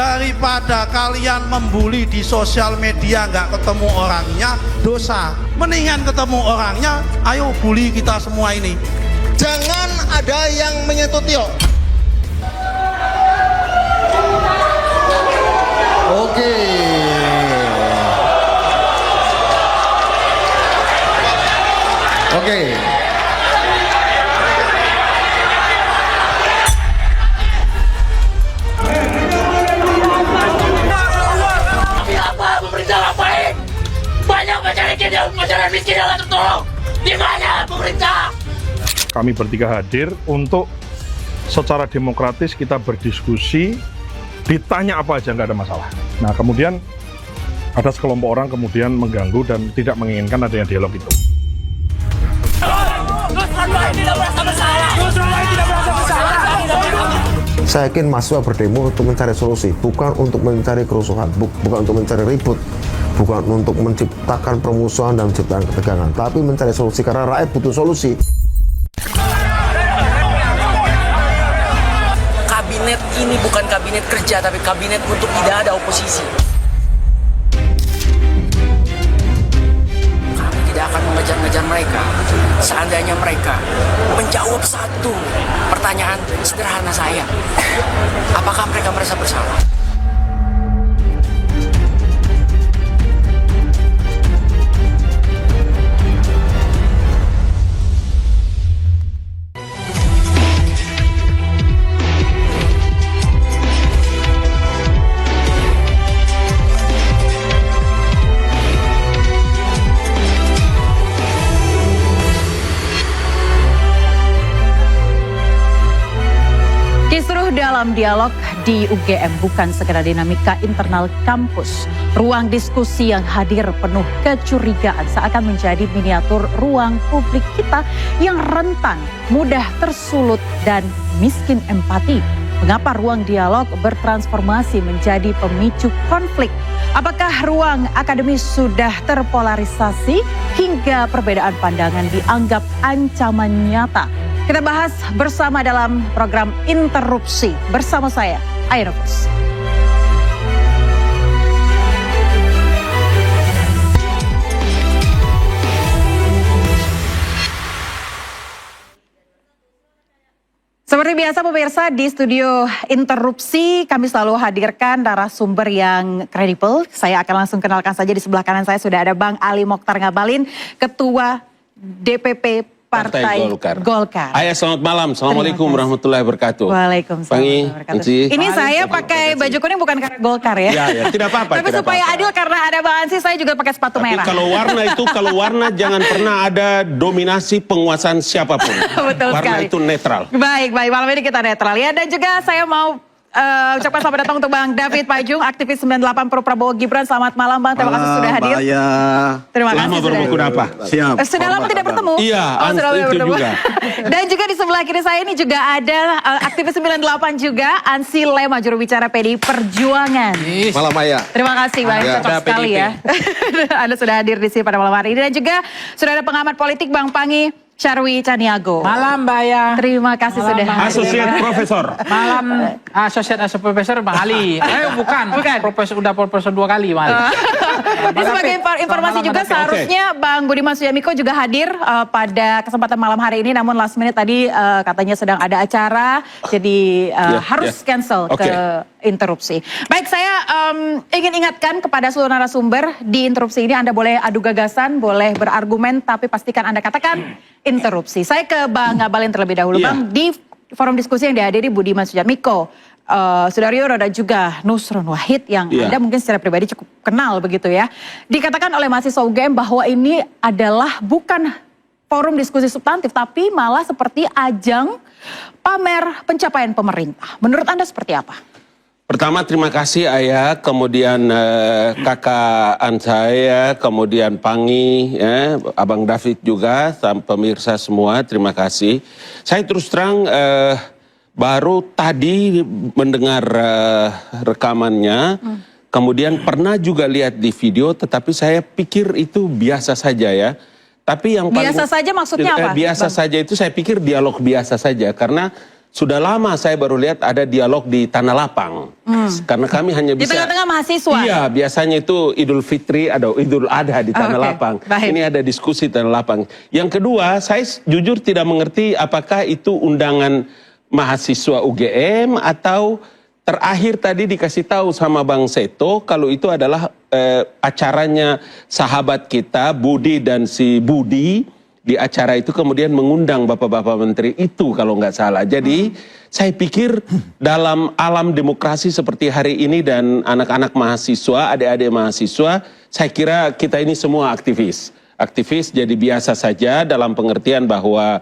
Daripada kalian membuli di sosial media nggak ketemu orangnya, dosa. Mendingan ketemu orangnya, ayo bully kita semua ini. Jangan ada yang menyentuh Tio. Oke. Oke. Pemerintah ngapain? Banyak masyarakat miskin yang nggak tertolong. Di mana pemerintah? Kami bertiga hadir untuk secara demokratis kita berdiskusi, ditanya apa aja nggak ada masalah. Nah kemudian ada sekelompok orang kemudian mengganggu dan tidak menginginkan adanya dialog itu. Saya yakin mahasiswa berdemo untuk mencari solusi, bukan untuk mencari kerusuhan, bukan untuk mencari ribut, bukan untuk menciptakan permusuhan dan menciptakan ketegangan, tapi mencari solusi karena rakyat butuh solusi. Kabinet ini bukan kabinet kerja, tapi kabinet untuk tidak ada oposisi. Kami tidak akan mengejar-ngejar mereka. Seandainya mereka menjawab satu pertanyaan sederhana saya, apakah mereka merasa bersalah? Kisruh dalam dialog di UGM bukan sekedar dinamika internal kampus. Ruang diskusi yang hadir penuh kecurigaan seakan menjadi miniatur ruang publik kita yang rentan, mudah tersulut dan miskin empati. Mengapa ruang dialog bertransformasi menjadi pemicu konflik? Apakah ruang akademis sudah terpolarisasi hingga perbedaan pandangan dianggap ancaman nyata? Kita bahas bersama dalam program Interupsi bersama saya, Aira Fus. Seperti biasa pemirsa, di studio Interupsi kami selalu hadirkan narasumber yang kredibel. Saya akan langsung kenalkan saja, di sebelah kanan saya sudah ada Bang Ali Mokhtar Ngabalin, Ketua DPP Partai Golkar. Ayah, selamat malam. Assalamualaikum warahmatullahi wabarakatuh. Waalaikumsalam. Ini saya pakai baju kuning bukan karena Golkar ya. Ya, tidak apa-apa. Tapi supaya adil karena ada Bang Ansi, saya juga pakai sepatu merah. Kalau warna jangan pernah ada dominasi penguasaan siapapun. Betul warna sekali. itu netral. Baik, malam ini kita netral ya. Dan juga saya mau ucapkan selamat datang untuk Bang David Pajung, aktivis 98 Pro Prabowo Gibran. Selamat malam Bang, terima kasih sudah hadir. Terima kasih. Lama berbuku apa? Siap. Sudah lama tidak bertemu. Iya, sudah lama itu bertemu. juga. Dan juga di sebelah kiri saya ini juga ada aktivis 98 juga, Ansi Lema, juru bicara PDI Perjuangan. Malam Ayah. Terima kasih Bang, cocok sekali ya. Anda sudah hadir di sini pada malam hari ini. Dan juga sudah ada pengamat politik Bang Pangi Syarwi Caniago. Malam Mbak Aya. Terima kasih sudah hadir. Asosiat Profesor. Malam Asosiat Profesor Bang Ali. Bukan. Profesor udah profesor 2 kali Bang Ali. Ini sebagai informasi juga seharusnya Bang Budiman Sujatmiko juga hadir pada kesempatan malam hari ini, namun last minute tadi katanya sedang ada acara, jadi harus cancel ke interupsi. Baik, saya ingin ingatkan kepada seluruh narasumber di interupsi ini, Anda boleh adu gagasan, boleh berargumen, tapi pastikan Anda katakan interupsi. Saya ke Bang Ngabalin terlebih dahulu. Bang, di forum diskusi yang dihadiri Budiman Sujatmiko, Sudaryono dan juga Nusron Wahid yang Anda mungkin secara pribadi cukup kenal begitu ya. Dikatakan oleh mahasiswa UGM bahwa ini adalah bukan forum diskusi substantif, tapi malah seperti ajang pamer pencapaian pemerintah. Menurut Anda seperti apa? Pertama terima kasih Ayah, kemudian kakak saya, kemudian Pangi, Abang David juga, pemirsa semua, terima kasih. Saya terus terang baru tadi mendengar rekamannya, kemudian pernah juga lihat di video, tetapi saya pikir itu biasa saja ya. Tapi yang paling biasa saja maksudnya apa? Biasa saja itu saya pikir dialog biasa saja, karena Sudah lama saya baru lihat ada dialog di Tanah Lapang. Karena kami hanya Di bisa... tengah-tengah mahasiswa. Iya, biasanya itu Idul Fitri atau Idul Adha di Tanah Oke, Lapang. baik. Ini ada diskusi Tanah Lapang. Yang kedua, saya jujur tidak mengerti apakah itu undangan mahasiswa UGM atau terakhir tadi dikasih tahu sama Bang Seto kalau itu adalah acaranya sahabat kita Budi dan si Budi. Di acara itu kemudian mengundang bapak-bapak menteri itu kalau nggak salah. Jadi saya pikir dalam alam demokrasi seperti hari ini dan anak-anak mahasiswa, adik-adik mahasiswa, saya kira kita ini semua aktivis. Aktivis jadi biasa saja dalam pengertian bahwa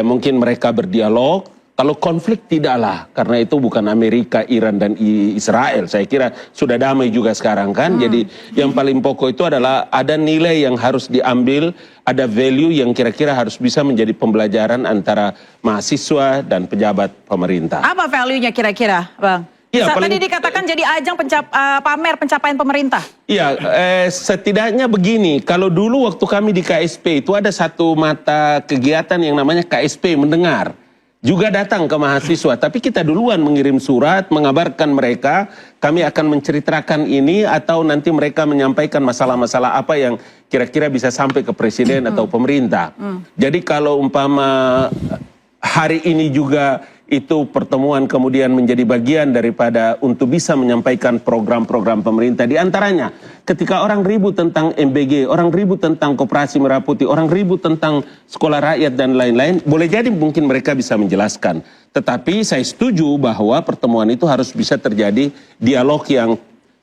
mungkin mereka berdialog. Kalau konflik tidaklah, karena itu bukan Amerika, Iran, dan Israel. Saya kira sudah damai juga sekarang kan. Jadi yang paling pokok itu adalah ada nilai yang harus diambil, ada value yang kira-kira harus bisa menjadi pembelajaran antara mahasiswa dan pejabat pemerintah. Apa value-nya kira-kira, Bang? Iya, Tadi dikatakan jadi ajang pamer pencapaian pemerintah. Iya, setidaknya begini, kalau dulu waktu kami di KSP itu ada satu mata kegiatan yang namanya KSP mendengar. Juga datang ke mahasiswa, tapi kita duluan mengirim surat, mengabarkan mereka, kami akan menceritakan ini atau nanti mereka menyampaikan masalah-masalah apa yang kira-kira bisa sampai ke presiden atau pemerintah. Jadi kalau umpama hari ini juga itu pertemuan kemudian menjadi bagian daripada untuk bisa menyampaikan program-program pemerintah. Di antaranya ketika orang ribut tentang MBG, orang ribut tentang Koperasi Merah Putih, orang ribut tentang sekolah rakyat dan lain-lain, boleh jadi mungkin mereka bisa menjelaskan. Tetapi saya setuju bahwa pertemuan itu harus bisa terjadi dialog yang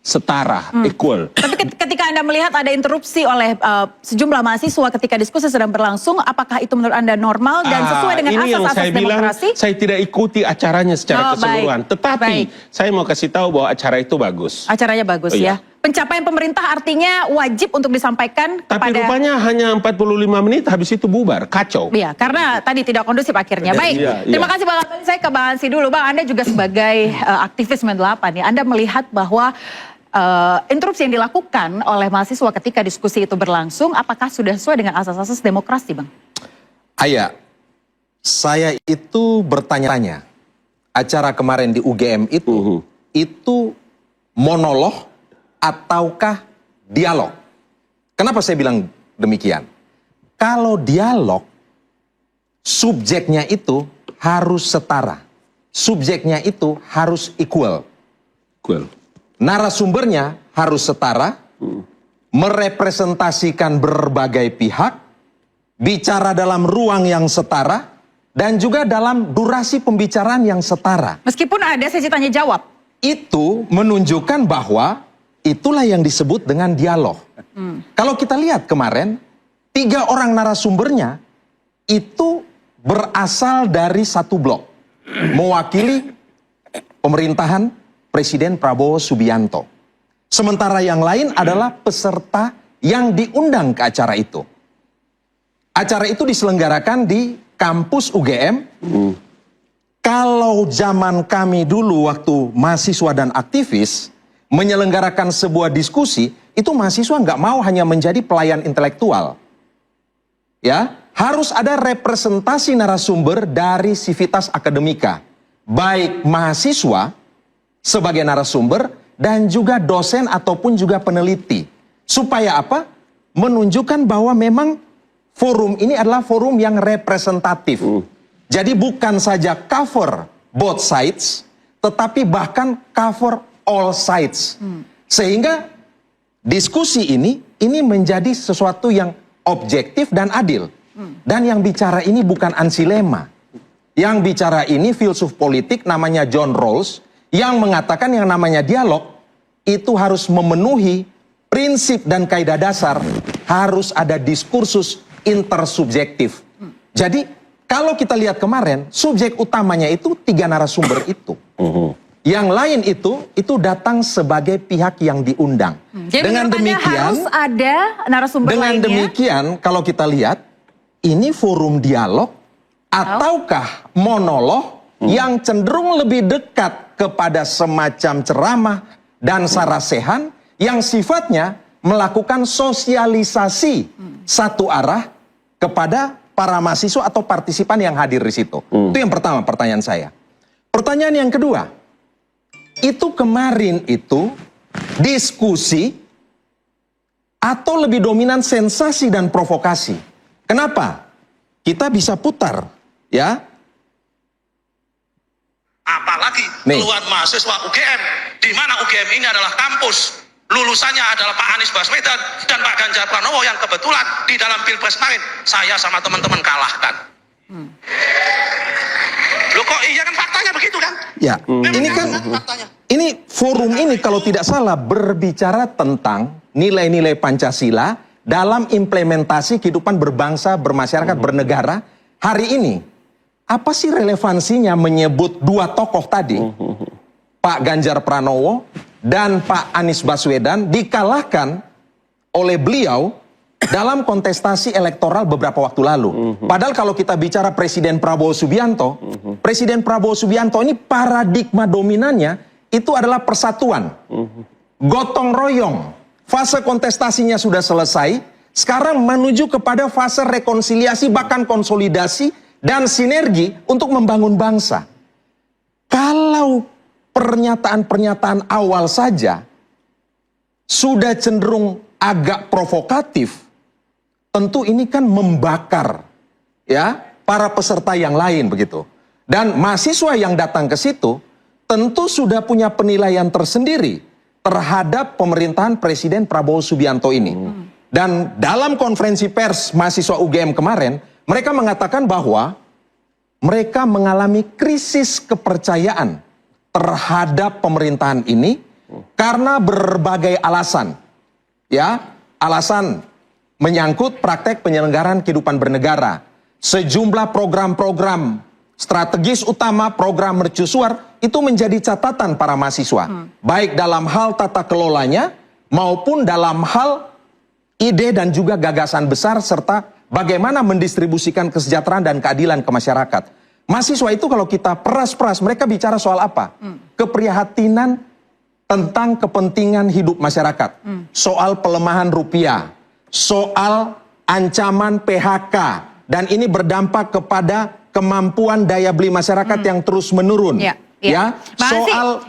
setara, equal. Tapi ketika Anda melihat ada interupsi oleh sejumlah mahasiswa ketika diskusi sedang berlangsung, apakah itu menurut Anda normal dan sesuai dengan asas-asas demokrasi? Saya tidak ikuti acaranya secara keseluruhan. Tetapi saya mau kasih tahu bahwa acara itu bagus. Acaranya bagus ya. Pencapaian pemerintah artinya wajib untuk disampaikan Tapi kepada... rupanya hanya 45 menit, habis itu bubar, kacau. Iya, karena tadi tidak kondusif akhirnya. Baik, terima kasih Bang Antoni. Saya ke Bang Ansi dulu. Bang, Anda juga sebagai aktivis 98 ya, Anda melihat bahwa interupsi yang dilakukan oleh mahasiswa ketika diskusi itu berlangsung, apakah sudah sesuai dengan asas-asas demokrasi, Bang? Ayah, saya itu bertanya-tanya. Acara kemarin di UGM itu monolog ataukah dialog? Kenapa saya bilang demikian? Kalau dialog, subjeknya itu harus setara. Subjeknya itu harus equal. Narasumbernya harus setara, merepresentasikan berbagai pihak, bicara dalam ruang yang setara, dan juga dalam durasi pembicaraan yang setara. Meskipun ada sesi tanya jawab. Itu menunjukkan bahwa itulah yang disebut dengan dialog. Kalau kita lihat kemarin, 3 orang narasumbernya itu berasal dari satu blok. Mewakili pemerintahan Presiden Prabowo Subianto. Sementara yang lain adalah peserta yang diundang ke acara itu. Acara itu diselenggarakan di kampus UGM. Kalau zaman kami dulu waktu mahasiswa dan aktivis menyelenggarakan sebuah diskusi, itu mahasiswa nggak mau hanya menjadi pelayan intelektual. Ya, harus ada representasi narasumber dari sivitas akademika. Baik mahasiswa sebagai narasumber dan juga dosen ataupun juga peneliti. Supaya apa? Menunjukkan bahwa memang forum ini adalah forum yang representatif. Jadi bukan saja cover both sides, tetapi bahkan cover all sides. Sehingga diskusi ini menjadi sesuatu yang objektif dan adil. Dan yang bicara ini bukan Ansilema. Yang bicara ini filsuf politik namanya John Rawls, yang mengatakan yang namanya dialog itu harus memenuhi prinsip dan kaidah dasar, harus ada diskursus intersubjektif. Jadi kalau kita lihat kemarin, subjek utamanya itu 3 narasumber itu. Yang lain itu datang sebagai pihak yang diundang. Jadi dengan demikian harus ada narasumber dengan lainnya. demikian kalau kita lihat ini forum dialog ataukah monolog yang cenderung lebih dekat kepada semacam ceramah dan sarasehan yang sifatnya melakukan sosialisasi satu arah kepada para mahasiswa atau partisipan yang hadir di situ? Itu yang pertama pertanyaan saya. Pertanyaan yang kedua, itu kemarin itu diskusi atau lebih dominan sensasi dan provokasi? Kenapa? Kita bisa putar, ya. Apalagi Nih. keluhan mahasiswa UGM, di mana UGM ini adalah kampus lulusannya adalah Pak Anies Baswedan dan Pak Ganjar Pranowo yang kebetulan di dalam Pilpres kemarin saya sama teman-teman kalahkan. Loh kok iya kan faktanya begitu kan? Ya, ini kan faktanya. ini forum ini kalau tidak salah berbicara tentang nilai-nilai Pancasila dalam implementasi kehidupan berbangsa, bermasyarakat, bernegara. Hari ini, apa sih relevansinya menyebut dua tokoh tadi, Pak Ganjar Pranowo dan Pak Anies Baswedan dikalahkan oleh beliau dalam kontestasi elektoral beberapa waktu lalu. Padahal kalau kita bicara Presiden Prabowo Subianto, Presiden Prabowo Subianto ini paradigma dominannya itu adalah persatuan, gotong royong. Fase kontestasinya sudah selesai, sekarang menuju kepada fase rekonsiliasi bahkan konsolidasi dan sinergi untuk membangun bangsa. Kalau pernyataan-pernyataan awal saja sudah cenderung agak provokatif, tentu ini kan membakar ya para peserta yang lain begitu. Dan mahasiswa yang datang ke situ tentu sudah punya penilaian tersendiri terhadap pemerintahan Presiden Prabowo Subianto ini. Dan dalam konferensi pers mahasiswa UGM kemarin, mereka mengatakan bahwa mereka mengalami krisis kepercayaan terhadap pemerintahan ini karena berbagai alasan. Ya, alasan menyangkut praktek penyelenggaraan kehidupan bernegara, sejumlah program-program strategis utama, program mercusuar itu menjadi catatan para mahasiswa, baik dalam hal tata kelolanya maupun dalam hal ide dan juga gagasan besar serta bagaimana mendistribusikan kesejahteraan dan keadilan ke masyarakat. Mahasiswa itu kalau kita peras-peras, mereka bicara soal apa? Keprihatinan tentang kepentingan hidup masyarakat, soal pelemahan rupiah, soal ancaman PHK, dan ini berdampak kepada kemampuan daya beli masyarakat yang terus menurun. Ya, soal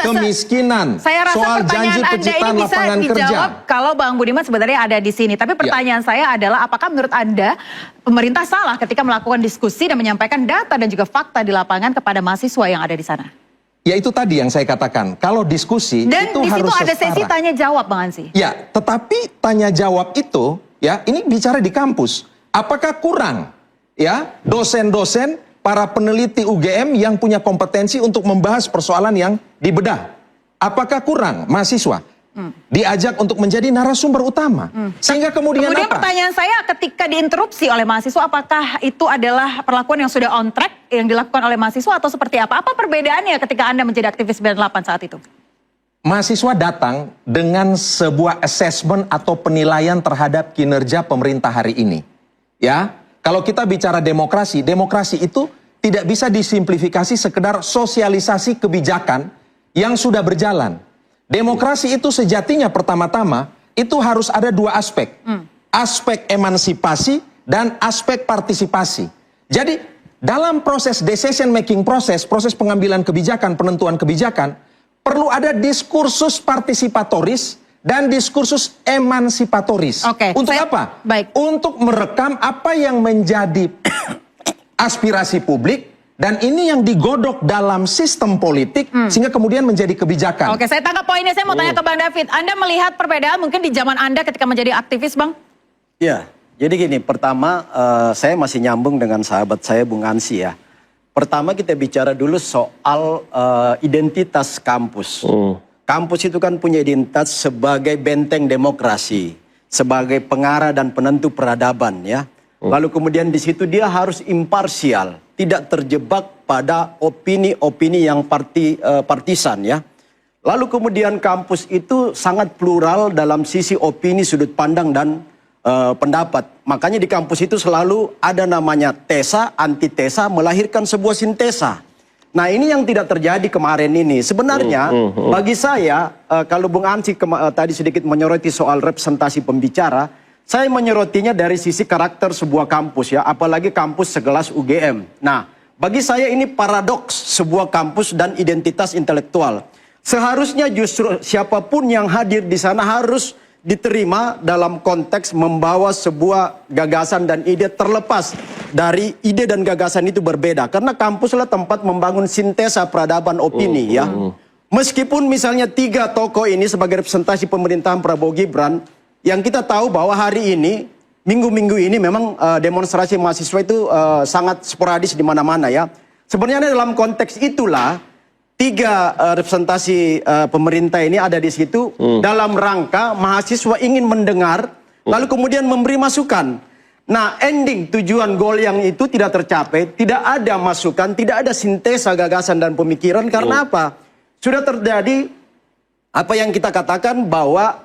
kemiskinan, saya rasa soal janji pertanyaan Anda penciptaan ini bisa lapangan kerja. dijawab kalau Bang Budiman sebenarnya ada di sini. Tapi pertanyaan saya adalah apakah menurut Anda pemerintah salah ketika melakukan diskusi dan menyampaikan data dan juga fakta di lapangan kepada mahasiswa yang ada di sana? Ya itu tadi yang saya katakan, kalau diskusi Dan itu di situ harus ada sesi setara. tanya jawab Bang Ansy. Ya, tetapi tanya jawab itu, ya ini bicara di kampus. Apakah kurang, ya dosen-dosen, para peneliti UGM yang punya kompetensi untuk membahas persoalan yang dibedah? Apakah kurang mahasiswa diajak untuk menjadi narasumber utama? Sehingga kemudian apa? Pertanyaan saya ketika diinterupsi oleh mahasiswa, apakah itu adalah perlakuan yang sudah on track yang dilakukan oleh mahasiswa atau seperti apa? Apa perbedaannya ketika Anda menjadi aktivis 98 saat itu? Mahasiswa datang dengan sebuah assessment atau penilaian terhadap kinerja pemerintah hari ini. Ya, kalau kita bicara demokrasi, demokrasi itu tidak bisa disimplifikasi sekedar sosialisasi kebijakan yang sudah berjalan. Demokrasi itu sejatinya pertama-tama itu harus ada dua aspek. Aspek emansipasi dan aspek partisipasi. Jadi dalam proses decision making proses pengambilan kebijakan, penentuan kebijakan, perlu ada diskursus partisipatoris dan diskursus emansipatoris. Untuk apa? Baik. Untuk merekam apa yang menjadi aspirasi publik, dan ini yang digodok dalam sistem politik sehingga kemudian menjadi kebijakan. Oke, saya tangkap poinnya. Saya mau tanya ke Bang David. Anda melihat perbedaan mungkin di zaman Anda ketika menjadi aktivis, Bang? Ya, jadi gini, pertama saya masih nyambung dengan sahabat saya Bung Ansy ya. Pertama kita bicara dulu soal identitas kampus. Kampus itu kan punya identitas sebagai benteng demokrasi, sebagai pengarah dan penentu peradaban ya. Lalu kemudian di situ dia harus imparsial, tidak terjebak pada opini-opini yang partisan ya. Lalu kemudian kampus itu sangat plural dalam sisi opini, sudut pandang dan pendapat. Makanya di kampus itu selalu ada namanya tesa, antitesa, melahirkan sebuah sintesa. Nah ini yang tidak terjadi kemarin ini. Sebenarnya bagi saya, kalau Bung Ansy tadi sedikit menyoroti soal representasi pembicara, Saya menyerotinya dari sisi karakter sebuah kampus ya, apalagi kampus sekelas UGM. Nah, bagi saya ini paradoks sebuah kampus dan identitas intelektual. Seharusnya justru siapapun yang hadir di sana harus diterima dalam konteks membawa sebuah gagasan dan ide terlepas dari ide dan gagasan itu berbeda. Karena kampuslah tempat membangun sintesa peradaban opini ya. Meskipun misalnya 3 tokoh ini sebagai representasi pemerintahan Prabowo Gibran, yang kita tahu bahwa hari ini, minggu-minggu ini memang demonstrasi mahasiswa itu sangat sporadis di mana-mana ya. Sebenarnya dalam konteks itulah 3 representasi pemerintah ini ada di situ dalam rangka mahasiswa ingin mendengar lalu kemudian memberi masukan. Nah, ending tujuan goal yang itu tidak tercapai, tidak ada masukan, tidak ada sintesa gagasan dan pemikiran karena apa? Sudah terjadi apa yang kita katakan bahwa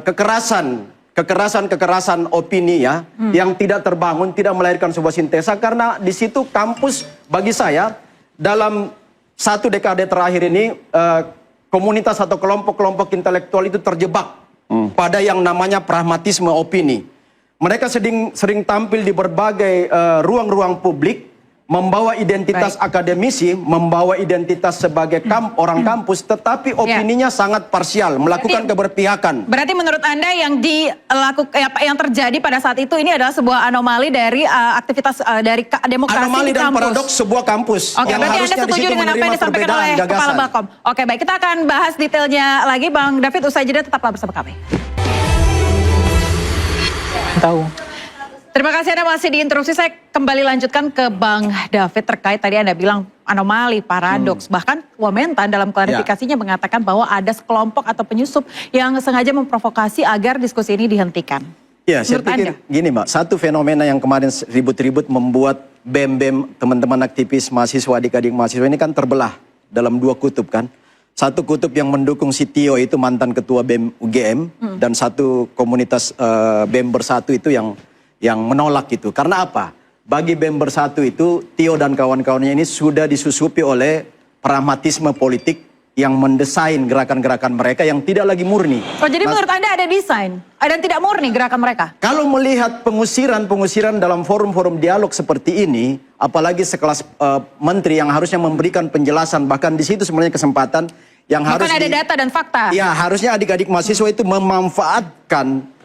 kekerasan opini ya yang tidak terbangun, tidak melahirkan sebuah sintesa karena di situ kampus bagi saya dalam 1 dekade terakhir ini komunitas atau kelompok-kelompok intelektual itu terjebak pada yang namanya pragmatisme opini. Mereka sering tampil di berbagai ruang-ruang publik, membawa identitas akademisi, membawa identitas sebagai orang kampus, tetapi opininya sangat parsial, melakukan keberpihakan. Berarti menurut Anda yang yang terjadi pada saat itu ini adalah sebuah anomali dari aktivitas dari demokrasi anomali di dan kampus. paradoks sebuah kampus. Oke, berarti Anda setuju dengan apa yang disampaikan oleh Kepala Bakom. Oke, baik, kita akan bahas detailnya lagi, Bang David, usai jeda, tetaplah bersama kami. Tahu. Terima kasih Anda masih diinterupsi. Saya kembali lanjutkan ke Bang David terkait tadi Anda bilang anomali, paradoks. Bahkan Wamentan dalam klarifikasinya mengatakan bahwa ada sekelompok atau penyusup yang sengaja memprovokasi agar diskusi ini dihentikan. Ya, saya pikir gini Mbak, satu fenomena yang kemarin ribut-ribut membuat BEM-BEM teman-teman aktivis mahasiswa, adik-adik mahasiswa ini kan terbelah dalam 2 kutub kan. Satu kutub yang mendukung si Tio itu mantan ketua BEM UGM dan satu komunitas BEM Bersatu itu yang menolak itu. Karena apa? Bagi BEM Bersatu itu, Tio dan kawan-kawannya ini sudah disusupi oleh pragmatisme politik yang mendesain gerakan-gerakan mereka yang tidak lagi murni. Oh, jadi menurut Anda ada desain dan tidak murni gerakan mereka? Kalau melihat pengusiran dalam forum-forum dialog seperti ini, apalagi sekelas menteri yang harusnya memberikan penjelasan, bahkan di situ sebenarnya kesempatan yang harus ada data dan fakta. Ya, harusnya adik-adik mahasiswa itu memanfaatkan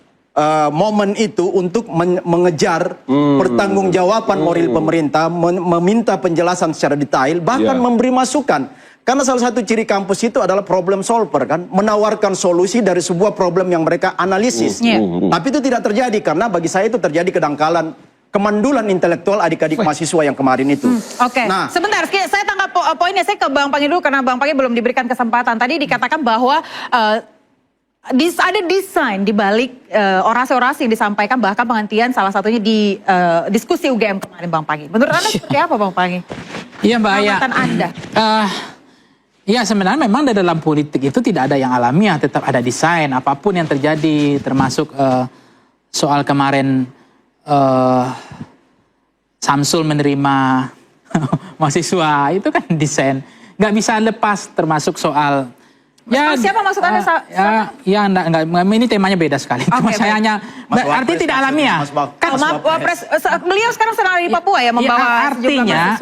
momen itu untuk mengejar pertanggungjawaban moral pemerintah, meminta penjelasan secara detail, bahkan memberi masukan. Karena salah satu ciri kampus itu adalah problem solver kan, menawarkan solusi dari sebuah problem yang mereka analisis. Tapi itu tidak terjadi karena bagi saya itu terjadi kedangkalan, kemandulan intelektual adik-adik mahasiswa yang kemarin itu. Oke, nah, sebentar, saya tangkap poinnya. Saya ke Bang Pangi dulu karena Bang Pangi belum diberikan kesempatan. Tadi dikatakan bahwa ada desain di balik orasi-orasi yang disampaikan, bahkan penghentian salah satunya di diskusi UGM kemarin, Bang Pangi. Menurut Anda seperti apa, Bang Pangi? Iya, Mbak Aya. Anda? Ya, sebenarnya memang di dalam politik itu tidak ada yang alamiah, tetap ada desain. Apapun yang terjadi, termasuk soal kemarin Samsul menerima mahasiswa, itu kan desain. Nggak bisa lepas, termasuk soal siapa maksud Anda? Enggak, ini temanya beda sekali. Cuma saya hanya artinya tidak alamiah. Kan beliau sekarang sedang ada di Papua ya, membawa artinya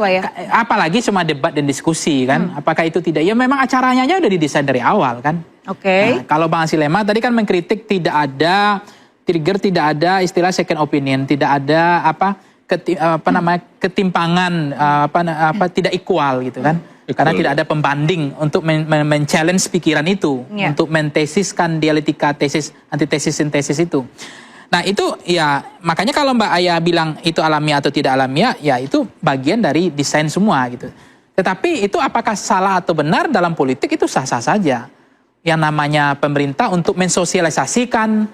apalagi cuma debat dan diskusi kan. Apakah itu tidak? Ya memang acaranya aja udah didesain dari awal kan. Nah, kalau Bang Silema tadi kan mengkritik tidak ada trigger, tidak ada istilah second opinion, tidak ada ketimpangan tidak equal gitu kan. Karena tidak ada pembanding untuk men-challenge pikiran itu, untuk mentesiskan dialektika tesis, antitesis, sintesis itu. Nah itu ya makanya kalau Mbak Aya bilang itu alamiah atau tidak alamiah, ya itu bagian dari desain semua gitu. Tetapi itu apakah salah atau benar dalam politik itu sah-sah saja. Yang namanya pemerintah untuk mensosialisasikan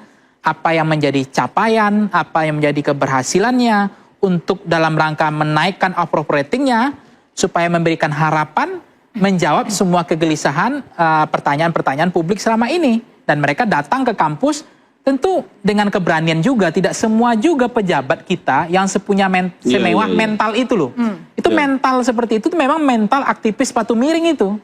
apa yang menjadi capaian, apa yang menjadi keberhasilannya, untuk dalam rangka menaikkan approval ratingnya, supaya memberikan harapan, menjawab semua kegelisahan, pertanyaan-pertanyaan publik selama ini. Dan mereka datang ke kampus tentu dengan keberanian juga. Tidak semua juga pejabat kita yang semewah mental itu loh. Itu mental seperti itu memang mental aktivis sepatu miring itu.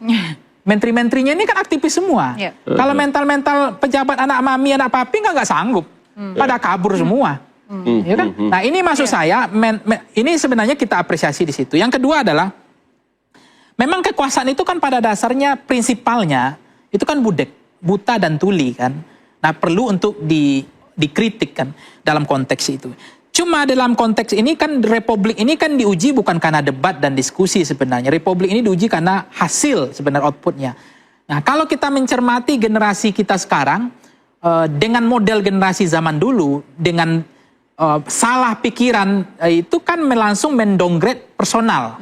menteri-menterinya ini kan aktivis semua. Iya. Kalau mental-mental pejabat anak mami, anak papi nggak sanggup, pada kabur semua. Ya kan? Nah ini maksud saya, ini sebenarnya kita apresiasi di situ. Yang kedua adalah, memang kekuasaan itu kan pada dasarnya prinsipalnya itu kan buta dan tuli kan. Nah perlu untuk dikritik kan dalam konteks itu. Cuma dalam konteks ini kan republik ini kan diuji bukan karena debat dan diskusi sebenarnya. Republik ini diuji karena hasil sebenarnya outputnya. Nah kalau kita mencermati generasi kita sekarang dengan model generasi zaman dulu dengan salah pikiran itu kan langsung mendowngrade personal.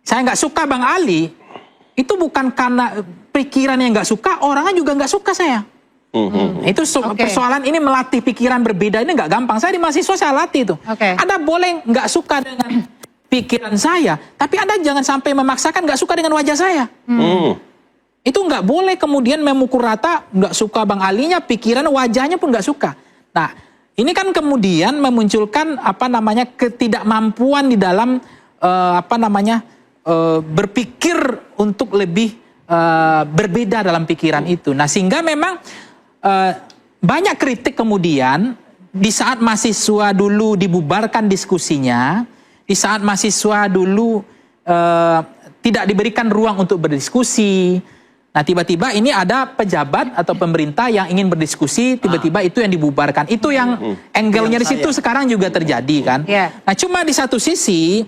Saya nggak suka Bang Ali itu bukan karena pikiran yang nggak suka, orangnya juga nggak suka saya. Itu persoalan ini melatih pikiran berbeda ini nggak gampang. Saya di mahasiswa saya latih itu. Anda boleh nggak suka dengan pikiran saya, tapi Anda jangan sampai memaksakan nggak suka dengan wajah saya. Itu nggak boleh kemudian memukul rata nggak suka Bang Alinya, pikiran wajahnya pun nggak suka. Nah ini kan kemudian memunculkan ketidakmampuan di dalam berpikir untuk lebih berbeda dalam pikiran itu. Nah sehingga memang banyak kritik kemudian di saat mahasiswa dulu dibubarkan diskusinya, di saat mahasiswa dulu tidak diberikan ruang untuk berdiskusi. Nah tiba-tiba ini ada pejabat atau pemerintah yang ingin berdiskusi, tiba-tiba itu yang dibubarkan. Itu yang angle-nya di situ sekarang juga terjadi kan. Nah cuma di satu sisi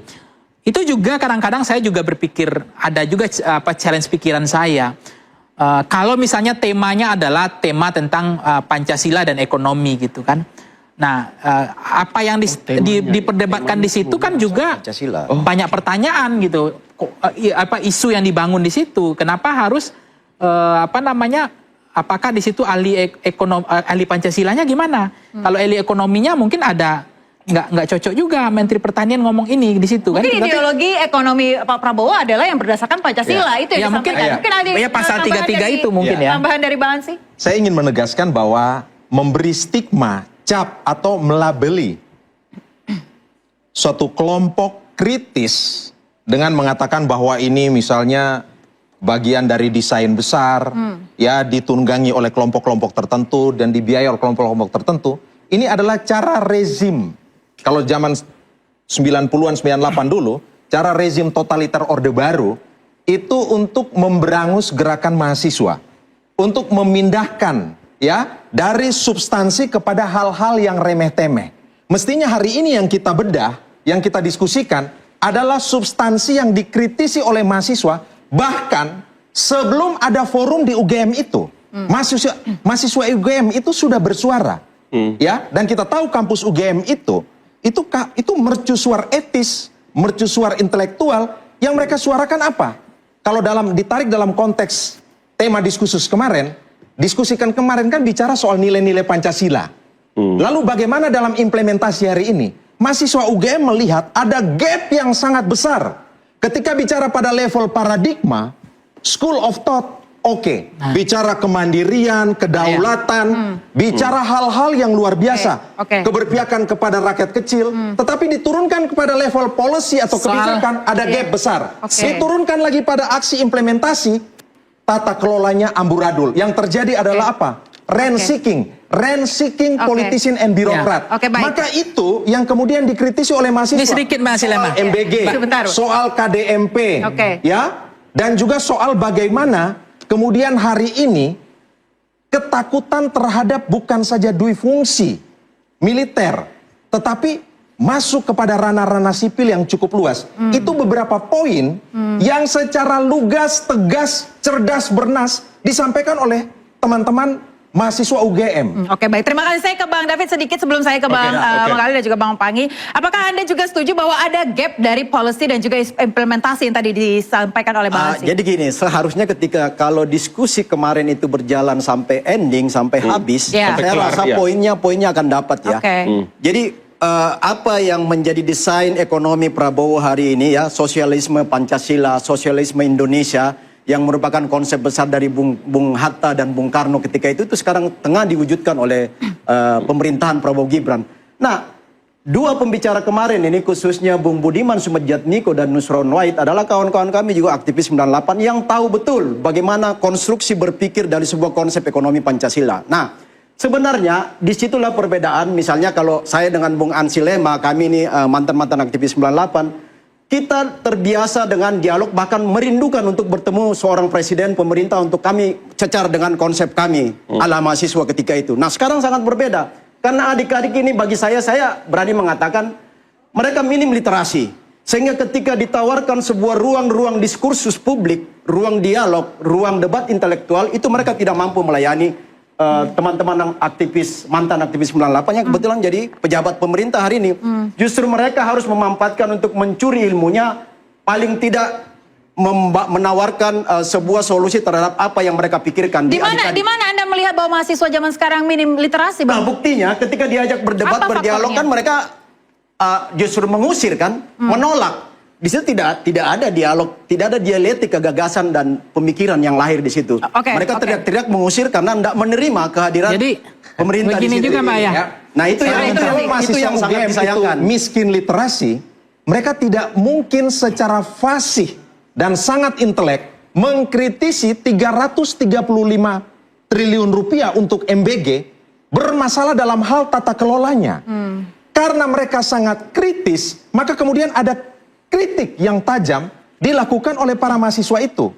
itu juga kadang-kadang saya juga berpikir ada juga challenge pikiran saya. Kalau misalnya temanya adalah tema tentang Pancasila dan ekonomi gitu kan. Nah, apa yang diperdebatkan di situ kan juga banyak pertanyaan gitu. Isu yang dibangun di situ. Kenapa harus apakah di situ ahli Pancasilanya gimana? Kalau ahli ekonominya mungkin ada nggak cocok juga Menteri Pertanian ngomong ini di situ kan. Mungkin ideologi ekonomi Pak Prabowo adalah yang berdasarkan Pancasila itu yang disampaikan. Mungkin ada pasal 33 itu mungkin ya. Tambahan dari Bang Ansy. Saya ingin menegaskan bahwa memberi stigma, cap atau melabeli suatu kelompok kritis dengan mengatakan bahwa ini misalnya bagian dari desain besar, ya ditunggangi oleh kelompok-kelompok tertentu dan dibiayai oleh kelompok-kelompok tertentu. Ini adalah cara rezim. Kalau zaman 90-an, 98 dulu, cara rezim totaliter Orde Baru itu untuk memberangus gerakan mahasiswa, untuk memindahkan ya dari substansi kepada hal-hal yang remeh-temeh. Mestinya hari ini yang kita bedah, yang kita diskusikan adalah substansi yang dikritisi oleh mahasiswa, bahkan sebelum ada forum di UGM itu, mahasiswa UGM itu sudah bersuara, ya. Dan kita tahu kampus UGM itu mercusuar etis, mercusuar intelektual yang mereka suarakan apa? Kalau ditarik dalam konteks tema diskusikan kemarin kan bicara soal nilai-nilai Pancasila. Lalu bagaimana dalam implementasi hari ini? Mahasiswa UGM melihat ada gap yang sangat besar. Ketika bicara pada level paradigma, school of thought, bicara kemandirian, kedaulatan, bicara hal-hal yang luar biasa, keberpihakan kepada rakyat kecil, tetapi diturunkan kepada level policy atau kebijakan, ada gap besar. Diturunkan lagi pada aksi implementasi, tata kelolanya amburadul. Yang terjadi adalah apa? Rent seeking politician and birokrat. Maka itu yang kemudian dikritisi oleh mahasiswa. Ini sedikit soal MBG, soal KDMP, ya, dan juga soal bagaimana kemudian hari ini ketakutan terhadap bukan saja dui fungsi militer, tetapi masuk kepada ranah-ranah sipil yang cukup luas. Itu beberapa poin yang secara lugas, tegas, cerdas, bernas disampaikan oleh teman-teman mahasiswa UGM. Oke, baik. Terima kasih. Saya ke Bang David sedikit sebelum saya ke Bang Ali dan juga Bang Pangi. Apakah Anda juga setuju bahwa ada gap dari policy dan juga implementasi yang tadi disampaikan oleh Bang Ansy? Jadi gini, seharusnya ketika kalau diskusi kemarin itu berjalan sampai ending, sampai habis, saya rasa poinnya akan dapat ya. Jadi apa yang menjadi desain ekonomi Prabowo hari ini ya, sosialisme Pancasila, sosialisme Indonesia, yang merupakan konsep besar dari Bung Hatta dan Bung Karno ketika itu sekarang tengah diwujudkan oleh pemerintahan Prabowo Gibran. Nah, dua pembicara kemarin ini khususnya Bung Budiman Sujatmiko dan Nusron Wahid adalah kawan-kawan kami juga aktivis 98 yang tahu betul bagaimana konstruksi berpikir dari sebuah konsep ekonomi Pancasila. Nah, sebenarnya disitulah perbedaan. Misalnya kalau saya dengan Bung Ansi Lema, kami ini mantan-mantan aktivis 98, kita terbiasa dengan dialog, bahkan merindukan untuk bertemu seorang presiden pemerintah untuk kami cecar dengan konsep kami ala mahasiswa ketika itu. Nah, sekarang sangat berbeda. Karena adik-adik ini bagi saya berani mengatakan mereka minim literasi. Sehingga ketika ditawarkan sebuah ruang-ruang diskursus publik, ruang dialog, ruang debat intelektual, itu mereka tidak mampu melayani teman-teman aktivis, mantan aktivis 98 yang kebetulan jadi pejabat pemerintah hari ini. Justru mereka harus memanfaatkan untuk mencuri ilmunya, paling tidak menawarkan sebuah solusi terhadap apa yang mereka pikirkan. Di mana Anda melihat bahwa mahasiswa zaman sekarang minim literasi, Bang? Nah, buktinya ketika diajak berdebat, berdialog kan mereka justru mengusir kan, menolak. Di situ tidak ada dialog, tidak ada dialektika gagasan dan pemikiran yang lahir di situ. Mereka teriak-teriak mengusir karena tidak menerima kehadiran pemerintah di situ. Juga, Pak, ya. Nah, itu yang sangat disayangkan. Miskin literasi, mereka tidak mungkin secara fasih dan sangat intelek mengkritisi 335 triliun rupiah untuk MBG bermasalah dalam hal tata kelolanya. Karena mereka sangat kritis, maka kemudian ada kritik yang tajam dilakukan oleh para mahasiswa itu.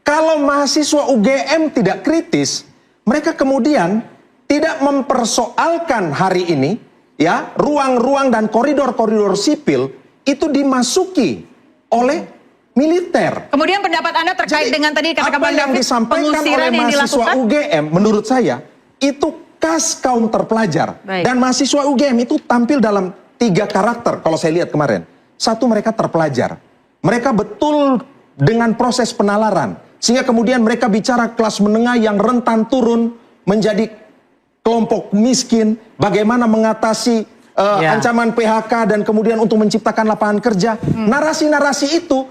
Kalau mahasiswa UGM tidak kritis, mereka kemudian tidak mempersoalkan hari ini, ya, ruang-ruang dan koridor-koridor sipil itu dimasuki oleh militer. Kemudian pendapat Anda terkait dengan tadi kata apa yang disampaikan oleh mahasiswa UGM menurut saya itu khas kaum terpelajar. Dan mahasiswa UGM itu tampil dalam 3 karakter kalau saya lihat kemarin. Satu, mereka terpelajar. Mereka betul dengan proses penalaran. Sehingga kemudian mereka bicara kelas menengah yang rentan turun menjadi kelompok miskin. Bagaimana mengatasi ancaman PHK dan kemudian untuk menciptakan lapangan kerja. Narasi-narasi itu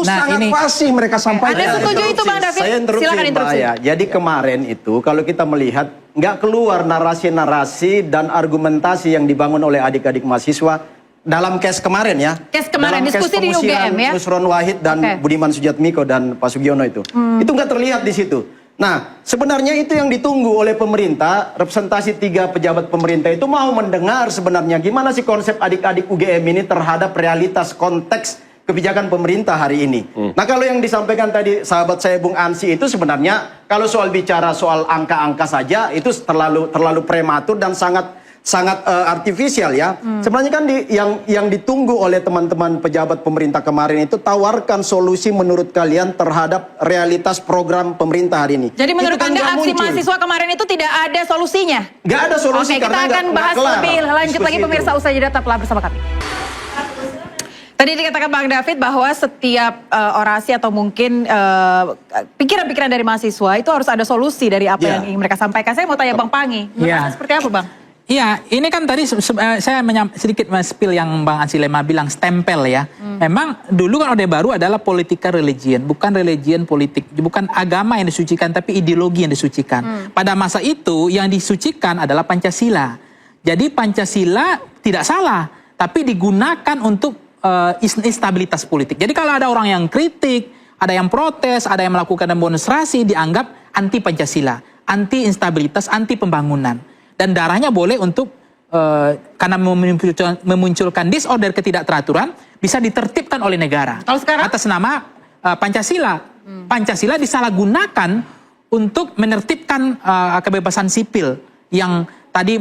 sangat fasih mereka sampaikan. Anda setuju itu, Bang David? Silakan interupsi. Jadi kemarin itu kalau kita melihat nggak keluar narasi-narasi dan argumentasi yang dibangun oleh adik-adik mahasiswa dalam case kemarin ya. Case kemarin, dalam diskusi di UGM ya. Nusron Wahid dan Budiman Sujatmiko dan Pak Sugiono itu. Itu nggak terlihat di situ. Nah, sebenarnya itu yang ditunggu oleh pemerintah, representasi 3 pejabat pemerintah itu mau mendengar sebenarnya gimana sih konsep adik-adik UGM ini terhadap realitas konteks kebijakan pemerintah hari ini. Nah, kalau yang disampaikan tadi sahabat saya Bung Ansi itu sebenarnya kalau soal bicara soal angka-angka saja itu terlalu prematur dan sangat artifisial ya. Sebenarnya kan yang ditunggu oleh teman-teman pejabat pemerintah kemarin itu tawarkan solusi menurut kalian terhadap realitas program pemerintah hari ini. Jadi menurut Anda aksi mahasiswa kemarin itu tidak ada solusinya? Nggak ada solusi. Oke, kita akan bahas lebih lanjut lagi pemirsa, usai jeda tetaplah bersama kami. Tadi dikatakan Bang David bahwa setiap orasi atau mungkin pikiran-pikiran dari mahasiswa itu harus ada solusi dari apa yang ingin mereka sampaikan. Saya mau tanya Bang Pangi, seperti apa Bang? Iya, ini kan tadi saya sedikit spill yang Bang Ansi Lema bilang stempel ya. Memang dulu kan Orde Baru adalah politika religion, bukan religion politik, bukan agama yang disucikan tapi ideologi yang disucikan. Pada masa itu yang disucikan adalah Pancasila. Jadi Pancasila tidak salah, tapi digunakan untuk instabilitas politik. Jadi kalau ada orang yang kritik, ada yang protes, ada yang melakukan demonstrasi, dianggap anti Pancasila, anti instabilitas, anti pembangunan. Dan darahnya boleh untuk karena memunculkan disorder ketidakteraturan bisa ditertibkan oleh negara. Kalau sekarang atas nama Pancasila. Pancasila disalahgunakan untuk menertibkan kebebasan sipil yang tadi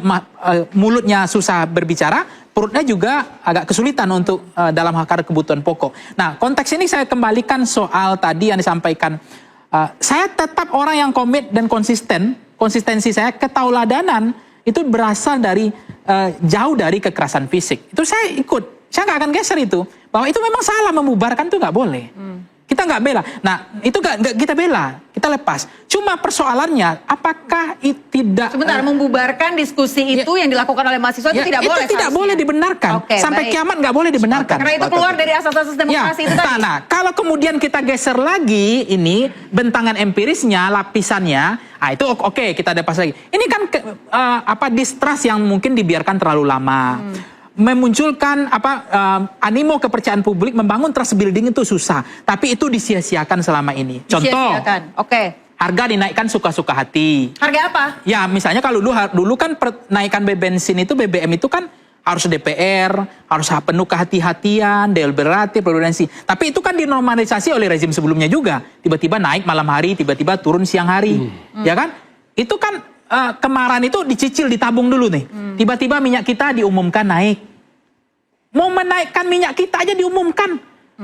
mulutnya susah berbicara, perutnya juga agak kesulitan untuk dalam hal kebutuhan pokok. Nah, konteks ini saya kembalikan soal tadi yang disampaikan. Saya tetap orang yang komit dan konsisten. Konsistensi saya, ketauladanan itu berasal dari jauh dari kekerasan fisik. Itu saya ikut. Saya nggak akan geser itu. Bahwa itu memang salah, memubarkan itu nggak boleh. Kita nggak bela. Nah, itu nggak kita bela, kita lepas. Cuma persoalannya, apakah itu tidak... Sebentar, membubarkan diskusi itu yang dilakukan oleh mahasiswa itu tidak boleh. Itu tidak boleh dibenarkan. Sampai kiamat nggak boleh dibenarkan. Karena itu keluar dari asas-asas demokrasi itu tadi. Nah, kalau kemudian kita geser lagi ini bentangan empirisnya, lapisannya, itu oke, kita lepas lagi. Ini kan distrust yang mungkin dibiarkan terlalu lama. memunculkan animo kepercayaan publik, membangun trust building itu susah, tapi itu disia-siakan selama ini. Contoh, harga dinaikkan suka-suka hati. Harga apa? Ya, misalnya kalau dulu kan naikan bensin itu, BBM itu kan harus DPR, harus penuh kehati-hatian, deliberatif, prudensi. Tapi itu kan dinormalisasi oleh rezim sebelumnya juga. Tiba-tiba naik malam hari, tiba-tiba turun siang hari. Ya kan? Itu kan kemarin itu dicicil, ditabung dulu nih. Tiba-tiba minyak kita diumumkan naik. Mau menaikkan minyak kita aja diumumkan.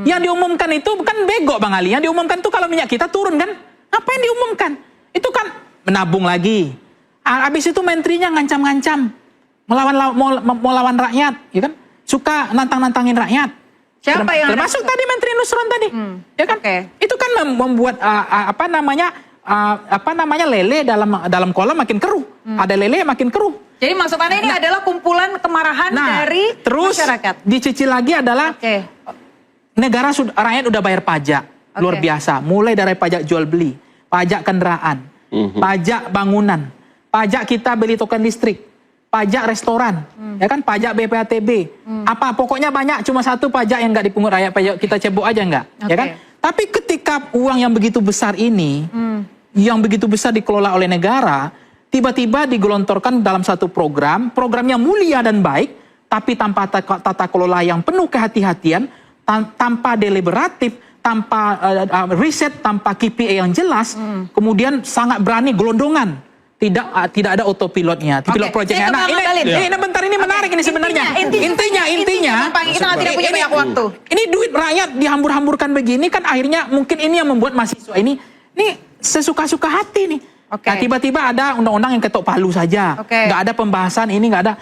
Yang diumumkan itu bukan bego Bang Ali. Yang diumumkan itu kalau minyak kita turun kan. Apa yang diumumkan? Itu kan menabung lagi. Habis itu menterinya ngancam-ngancam. Mau lawan rakyat. Ya kan? Suka nantang-nantangin rakyat. Siapa yang termasuk tadi Menteri Nusron tadi. Ya kan? Itu kan membuat lele dalam kolam makin keruh. Ada lele makin keruh. Jadi maksud Anda ini adalah kumpulan kemarahan dari terus masyarakat. Dicicil lagi adalah negara rakyat udah bayar pajak luar biasa, mulai dari pajak jual beli, pajak kendaraan, pajak bangunan, pajak kita beli token listrik, pajak restoran, ya kan, pajak BPATB, apa pokoknya banyak, cuma satu pajak yang nggak dipungut rakyat, pajak kita cebok aja nggak, ya kan? Tapi ketika uang yang begitu besar ini, yang begitu besar dikelola oleh negara, tiba-tiba digelontorkan dalam satu programnya mulia dan baik, tapi tanpa tata kelola yang penuh kehati-hatian, tanpa deliberatif, tanpa riset, tanpa KPI yang jelas, kemudian sangat berani gelondongan. Tidak ada autopilotnya, pilot projectnya. Nah, ini bentar, ini menarik ini sebenarnya. Intinya, kita tidak punya banyak waktu. Ini duit rakyat dihambur-hamburkan begini kan, akhirnya mungkin ini yang membuat mahasiswa ini sesuka-suka hati nih. Nah, tiba-tiba ada undang-undang yang ketok palu saja, nggak ada pembahasan, ini nggak ada.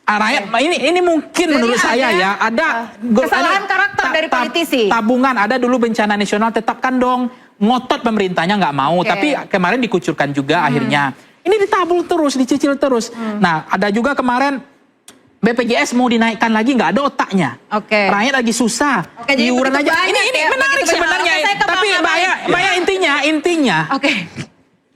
Rakyat ini mungkin jadi menurut saya ya ada kesalahan karakter dari politisi. Tabungan ada dulu bencana nasional, tetapkan dong, ngotot pemerintahnya nggak mau, tapi kemarin dikucurkan juga akhirnya. Ini ditabung terus, dicicil terus. Nah, ada juga kemarin BPJS mau dinaikkan lagi, nggak ada otaknya. Rakyat lagi susah. Iuran aja. Ini menarik sebenarnya. Tapi Mbak intinya.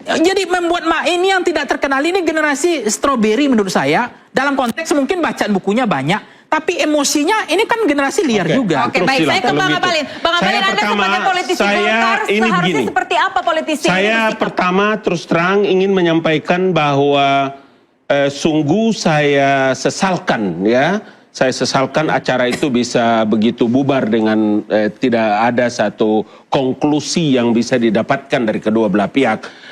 Jadi membuat ini yang tidak terkenal ini generasi strawberry menurut saya. Dalam konteks mungkin bacaan bukunya banyak, tapi emosinya ini kan generasi liar juga. Baik, saya ke Bang Abalin. Bang Abalin, Anda sebagai politisi Golkar, seharusnya seperti apa politisi? Saya pertama terus terang ingin menyampaikan bahwa sungguh saya sesalkan ya. Saya sesalkan acara itu bisa begitu bubar dengan tidak ada satu konklusi yang bisa didapatkan dari kedua belah pihak.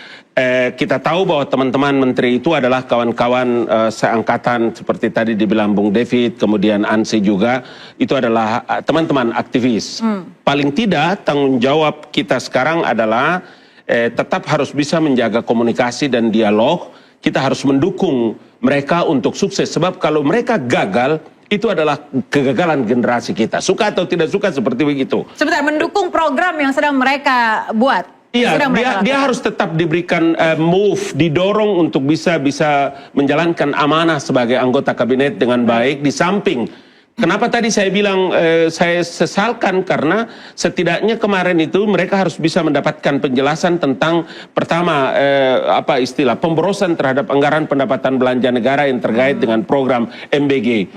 Kita tahu bahwa teman-teman menteri itu adalah kawan-kawan seangkatan seperti tadi dibilang Bung David, kemudian Ansi juga, itu adalah teman-teman aktivis. Paling tidak tanggung jawab kita sekarang adalah tetap harus bisa menjaga komunikasi dan dialog. Kita harus mendukung mereka untuk sukses, sebab kalau mereka gagal, itu adalah kegagalan generasi kita. Suka atau tidak suka seperti begitu. Sebentar, mendukung program yang sedang mereka buat. Iya, dia harus tetap diberikan didorong untuk bisa menjalankan amanah sebagai anggota kabinet dengan baik. Di samping, kenapa tadi saya bilang saya sesalkan karena setidaknya kemarin itu mereka harus bisa mendapatkan penjelasan tentang pertama pemborosan terhadap anggaran pendapatan belanja negara yang terkait dengan program MBG.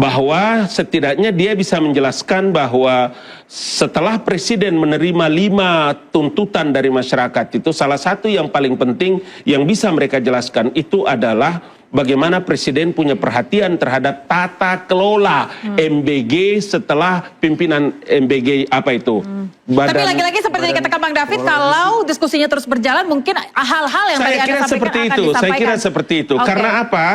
Bahwa setidaknya dia bisa menjelaskan bahwa setelah Presiden menerima 5 tuntutan dari masyarakat itu, salah satu yang paling penting yang bisa mereka jelaskan itu adalah bagaimana Presiden punya perhatian terhadap tata kelola MBG setelah pimpinan MBG Tapi lagi-lagi seperti yang katakan Bang David, kalau diskusinya terus berjalan mungkin hal-hal yang tadi Anda sampaikan akan disampaikan. Saya kira seperti itu. Karena apa?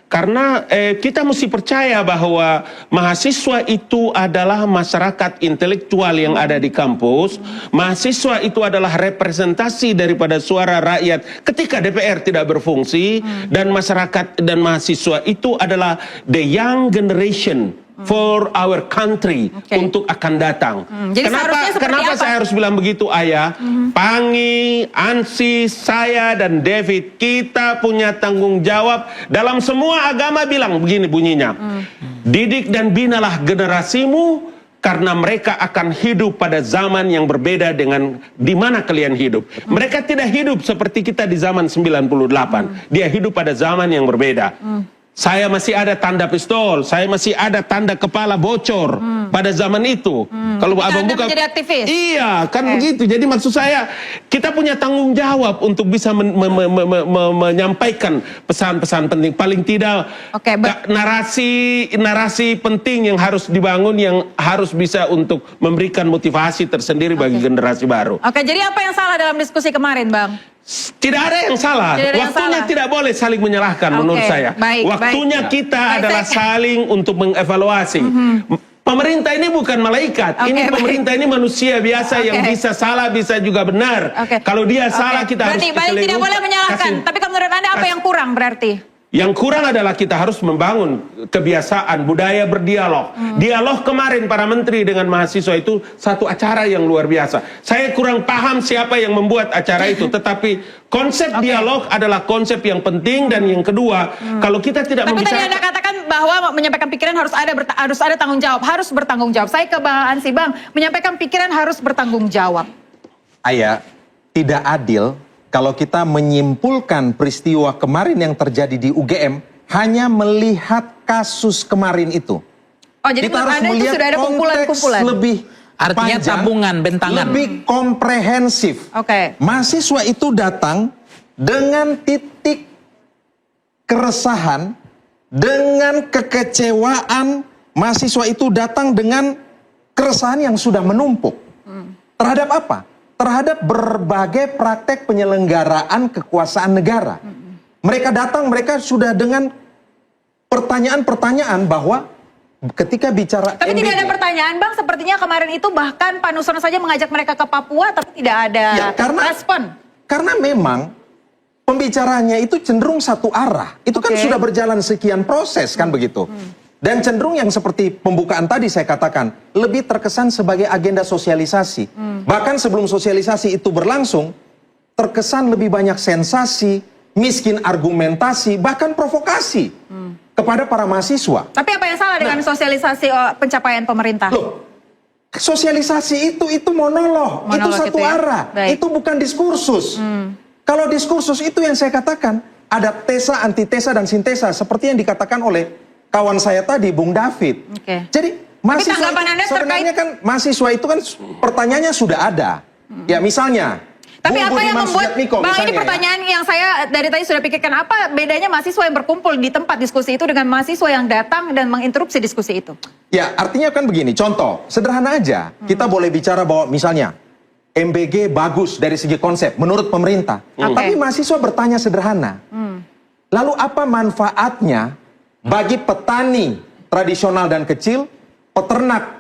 Karena kita mesti percaya bahwa mahasiswa itu adalah masyarakat intelektual yang ada di kampus. Mahasiswa itu adalah representasi daripada suara rakyat ketika DPR tidak berfungsi. Dan masyarakat dan mahasiswa itu adalah the young generation for our country untuk akan datang. Jadi Kenapa saya harus bilang begitu, Ayah? Pangi, Ansi, saya dan David, kita punya tanggung jawab dalam semua agama bilang begini bunyinya. Didik dan binalah generasimu karena mereka akan hidup pada zaman yang berbeda dengan di mana kalian hidup. Mereka tidak hidup seperti kita di zaman 98. Dia hidup pada zaman yang berbeda. Saya masih ada tanda pistol, saya masih ada tanda kepala bocor pada zaman itu. Kalau abang buka, menjadi aktivis. iya kan begitu. Jadi maksud saya kita punya tanggung jawab untuk bisa menyampaikan pesan-pesan penting. Paling tidak narasi penting yang harus dibangun, yang harus bisa untuk memberikan motivasi tersendiri bagi generasi baru. Oke, jadi apa yang salah dalam diskusi kemarin, Bang? Tidak ada yang salah. Waktunya tidak boleh saling menyalahkan menurut saya. Waktunya kita adalah saling untuk mengevaluasi. Pemerintah ini bukan malaikat. Ini pemerintah ini manusia biasa yang bisa salah, bisa juga benar. Kalau dia salah kita harus berarti tidak boleh menyalahkan. Tapi menurut Anda apa yang kurang berarti? Yang kurang adalah kita harus membangun kebiasaan budaya berdialog. Dialog kemarin para menteri dengan mahasiswa itu satu acara yang luar biasa. Saya kurang paham siapa yang membuat acara itu, tetapi konsep dialog adalah konsep yang penting. Dan yang kedua, kalau kita tidak membicarakan, tadi Anda katakan bahwa menyampaikan pikiran harus ada tanggung jawab, harus bertanggung jawab. Saya ke Bang Ansy, Bang, menyampaikan pikiran harus bertanggung jawab. Ayah, tidak adil kalau kita menyimpulkan peristiwa kemarin yang terjadi di UGM hanya melihat kasus kemarin itu. Oh, jadi kita harus Anda itu melihat sudah ada kumpulan-kumpulan. lebih Artinya panjang, tabungan, bentangan. lebih komprehensif. Mahasiswa itu datang dengan titik keresahan, dengan kekecewaan. Mahasiswa itu datang dengan keresahan yang sudah menumpuk. Terhadap apa? Terhadap berbagai praktek penyelenggaraan kekuasaan negara. Mereka datang, mereka sudah dengan pertanyaan-pertanyaan bahwa ketika bicara Tapi tidak ada pertanyaan, Bang. Sepertinya kemarin itu bahkan Pak Nusron saja mengajak mereka ke Papua, tapi tidak ada respon. Karena memang pembicaranya itu cenderung satu arah. Itu kan sudah berjalan sekian proses, kan begitu. Dan cenderung yang seperti pembukaan tadi saya katakan, lebih terkesan sebagai agenda sosialisasi. Bahkan sebelum sosialisasi itu berlangsung, terkesan lebih banyak sensasi, miskin argumentasi, bahkan provokasi kepada para mahasiswa. Tapi apa yang salah dengan sosialisasi pencapaian pemerintah? Loh, sosialisasi itu monolog, itu satu arah, itu bukan diskursus. Kalau diskursus itu yang saya katakan, ada tesa, antitesa, dan sintesa, seperti yang dikatakan oleh kawan saya tadi, Bung David. Jadi mahasiswa sebenarnya kan mahasiswa itu kan pertanyaannya sudah ada. Ya misalnya. Tapi apa yang membuat, Bang, ini pertanyaan yang saya dari tadi sudah pikirkan, apa bedanya mahasiswa yang berkumpul di tempat diskusi itu dengan mahasiswa yang datang dan menginterupsi diskusi itu? Ya artinya kan begini, contoh sederhana aja, kita boleh bicara bahwa misalnya MBG bagus dari segi konsep menurut pemerintah, tapi mahasiswa bertanya sederhana, lalu apa manfaatnya bagi petani tradisional dan kecil, peternak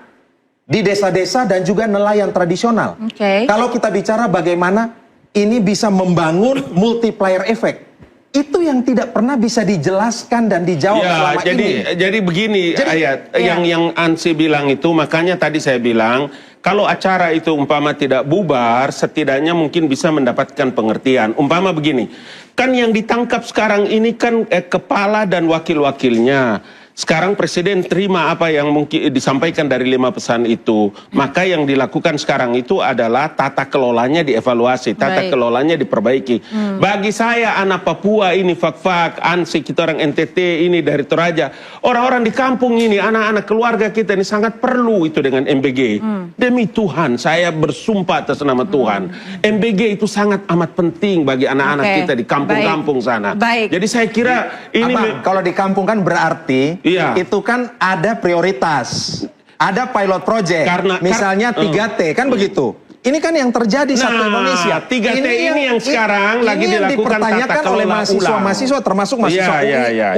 di desa-desa dan juga nelayan tradisional. Kalau kita bicara bagaimana ini bisa membangun multiplier effect, itu yang tidak pernah bisa dijelaskan dan dijawab selama ini. Jadi begini, Ayat, yang Ansy bilang itu, makanya tadi saya bilang, kalau acara itu umpama tidak bubar, setidaknya mungkin bisa mendapatkan pengertian. Umpama begini, kan yang ditangkap sekarang ini kan kepala dan wakil-wakilnya. Sekarang Presiden terima apa yang mungkin disampaikan dari 5 pesan itu. Maka yang dilakukan sekarang itu adalah tata kelolanya dievaluasi, tata kelolanya diperbaiki. Bagi saya anak Papua ini, Fak-Fak, Ansy, kita orang NTT ini dari Toraja, orang-orang di kampung ini, anak-anak keluarga kita ini sangat perlu itu dengan MBG. Demi Tuhan, saya bersumpah atas nama Tuhan, MBG itu sangat amat penting bagi anak-anak kita di kampung-kampung sana. Jadi saya kira ini kalau di kampung kan berarti itu kan ada prioritas, ada pilot project, misalnya 3T kan begitu. Ini kan yang terjadi satu Indonesia. 3T ini yang sekarang lagi dilakukan dipertanyakan oleh mahasiswa-mahasiswa termasuk mahasiswa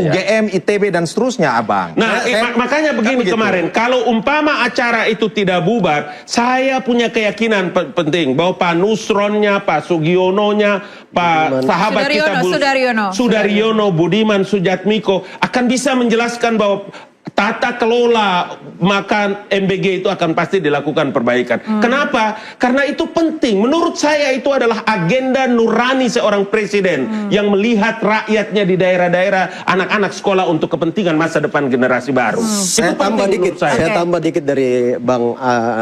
UGM, ITB dan seterusnya, Abang. Nah, makanya begini kemarin, kalau umpama acara itu tidak bubar, saya punya keyakinan penting bahwa Pak Nusronnya, Pak Sugiononya, Pak sahabat kita Sudaryono, Budiman Sujatmiko akan bisa menjelaskan bahwa tata kelola maka MBG itu akan pasti dilakukan perbaikan. Kenapa? Karena itu penting. Menurut saya itu adalah agenda nurani seorang presiden yang melihat rakyatnya di daerah-daerah, anak-anak sekolah untuk kepentingan masa depan generasi baru. Saya tambah dikit dari Bang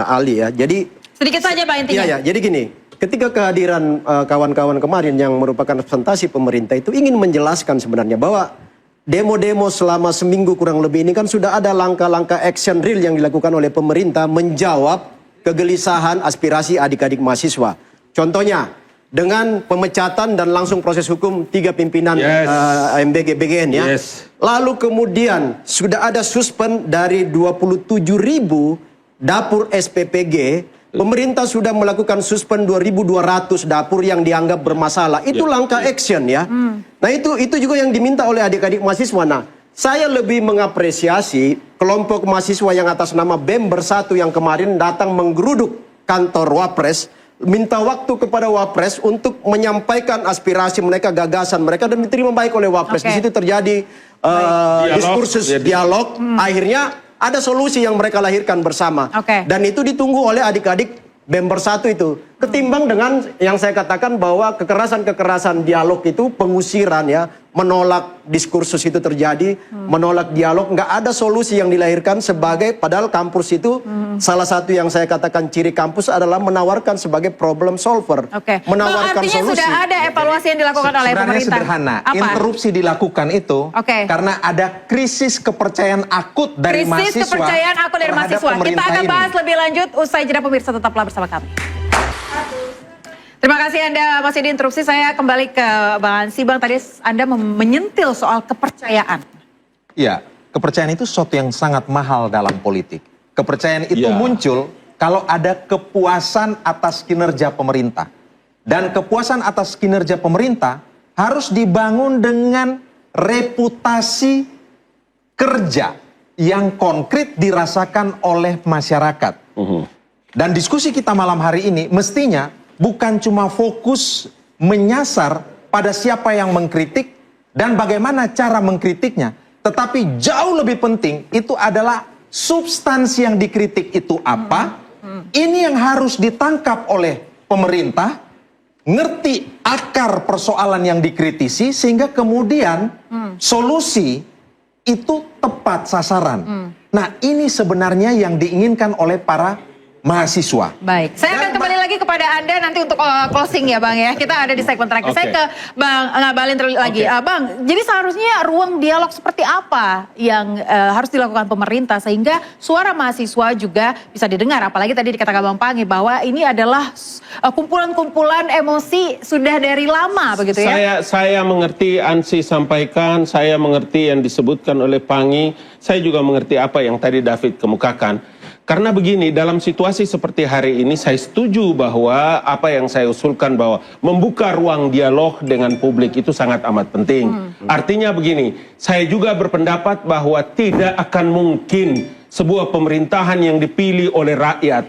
Ali ya. Jadi sedikit saja Pak intinya. Iya, jadi gini. Ketika kehadiran kawan-kawan kemarin yang merupakan representasi pemerintah itu ingin menjelaskan sebenarnya bahwa demo-demo selama seminggu kurang lebih ini kan sudah ada langkah-langkah action real yang dilakukan oleh pemerintah menjawab kegelisahan aspirasi adik-adik mahasiswa. Contohnya dengan pemecatan dan langsung proses hukum 3 pimpinan MBG BGN ya. Lalu kemudian sudah ada suspend dari 27.000 dapur SPPG. Pemerintah sudah melakukan suspend 2.200 dapur yang dianggap bermasalah. Itu langkah action ya. Nah itu juga yang diminta oleh adik-adik mahasiswa. Nah, saya lebih mengapresiasi kelompok mahasiswa yang atas nama BEM Bersatu yang kemarin datang menggeruduk kantor Wapres, minta waktu kepada Wapres untuk menyampaikan aspirasi mereka, gagasan mereka, dan diterima baik oleh Wapres. Di situ terjadi diskursus dialog. Akhirnya ada solusi yang mereka lahirkan bersama. Dan itu ditunggu oleh adik-adik BEM Bersatu itu. Ketimbang dengan yang saya katakan bahwa kekerasan-kekerasan dialog itu, pengusiran ya, menolak diskursus itu terjadi, menolak dialog, nggak ada solusi yang dilahirkan sebagai, padahal kampus itu salah satu yang saya katakan ciri kampus adalah menawarkan sebagai problem solver. Menawarkan artinya solusi. sudah ada evaluasi yang dilakukan oleh Sebenarnya pemerintah. sederhana, interupsi dilakukan itu karena ada krisis kepercayaan akut dari mahasiswa. Krisis kepercayaan akut dari terhadap mahasiswa. Kita pemerintah akan ini. bahas lebih lanjut usai jeda, pemirsa, tetaplah bersama kami. Terima kasih Anda masih di interupsi. Saya kembali ke Bang Ansy. Bang, tadi Anda menyentil soal kepercayaan. Ya, kepercayaan itu sesuatu yang sangat mahal dalam politik. Kepercayaan itu muncul kalau ada kepuasan atas kinerja pemerintah. Dan kepuasan atas kinerja pemerintah harus dibangun dengan reputasi kerja yang konkret dirasakan oleh masyarakat. Dan diskusi kita malam hari ini mestinya bukan cuma fokus menyasar pada siapa yang mengkritik dan bagaimana cara mengkritiknya. Tetapi jauh lebih penting itu adalah substansi yang dikritik itu apa. Ini yang harus ditangkap oleh pemerintah, ngerti akar persoalan yang dikritisi sehingga kemudian solusi itu tepat sasaran. Nah, ini sebenarnya yang diinginkan oleh para mahasiswa. Baik, saya akan kembali lagi kepada Anda nanti untuk closing ya Bang ya. Kita ada di segmen terakhir. Saya ke Bang Ngabalin terlebih lagi. Bang, jadi seharusnya ruang dialog seperti apa yang harus dilakukan pemerintah sehingga suara mahasiswa juga bisa didengar. Apalagi tadi dikatakan Bang Pangi bahwa ini adalah kumpulan-kumpulan emosi sudah dari lama begitu ya. Saya mengerti Ansy sampaikan, saya mengerti yang disebutkan oleh Pangi, saya juga mengerti apa yang tadi David kemukakan. Karena begini, dalam situasi seperti hari ini saya setuju bahwa apa yang saya usulkan bahwa membuka ruang dialog dengan publik itu sangat amat penting. Artinya begini, saya juga berpendapat bahwa tidak akan mungkin sebuah pemerintahan yang dipilih oleh rakyat.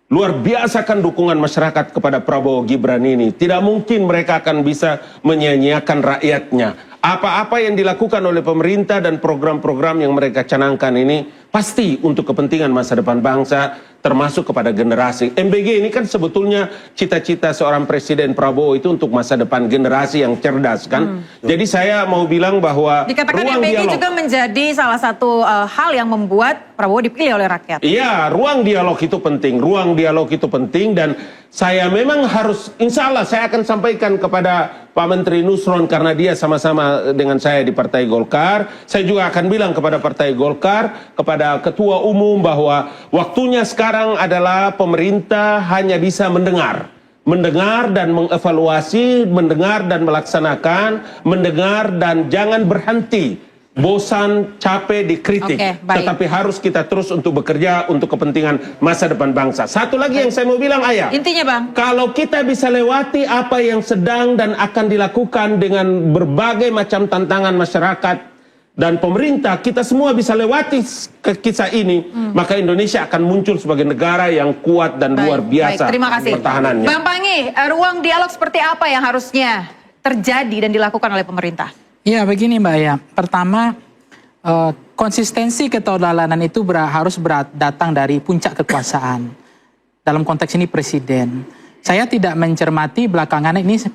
Luar biasa kan dukungan masyarakat kepada Prabowo Gibran ini. Tidak mungkin mereka akan bisa menyia-nyiakan rakyatnya. Apa-apa yang dilakukan oleh pemerintah dan program-program yang mereka canangkan ini pasti untuk kepentingan masa depan bangsa, termasuk kepada generasi. MBG ini kan sebetulnya cita-cita seorang Presiden Prabowo itu untuk masa depan generasi yang cerdas kan. Jadi saya mau bilang bahwa dikatakan ruang MBG dialog juga menjadi salah satu hal yang membuat Prabowo dipilih oleh rakyat. Iya, ruang dialog itu penting. Ruang dialog itu penting dan saya memang harus, insya Allah saya akan sampaikan kepada Pak Menteri Nusron karena dia sama-sama dengan saya di Partai Golkar. Saya juga akan bilang kepada Partai Golkar, kepada Ketua Umum bahwa waktunya sekarang adalah pemerintah hanya bisa mendengar. Mendengar dan mengevaluasi, mendengar dan melaksanakan, mendengar dan jangan berhenti. Bosan, capek dikritik, tetapi harus kita terus untuk bekerja untuk kepentingan masa depan bangsa. Satu lagi yang saya mau bilang, Ayah. Intinya Bang, kalau kita bisa lewati apa yang sedang dan akan dilakukan dengan berbagai macam tantangan masyarakat dan pemerintah, kita semua bisa lewati kisah ini, maka Indonesia akan muncul sebagai negara yang kuat dan luar biasa terima kasih. pertahanannya. Bang Pangi, ruang dialog seperti apa yang harusnya terjadi dan dilakukan oleh pemerintah? Ya begini Mbak ya, pertama konsistensi keteladanan itu harus datang dari puncak kekuasaan. Dalam konteks ini presiden. Saya tidak mencermati belakangan ini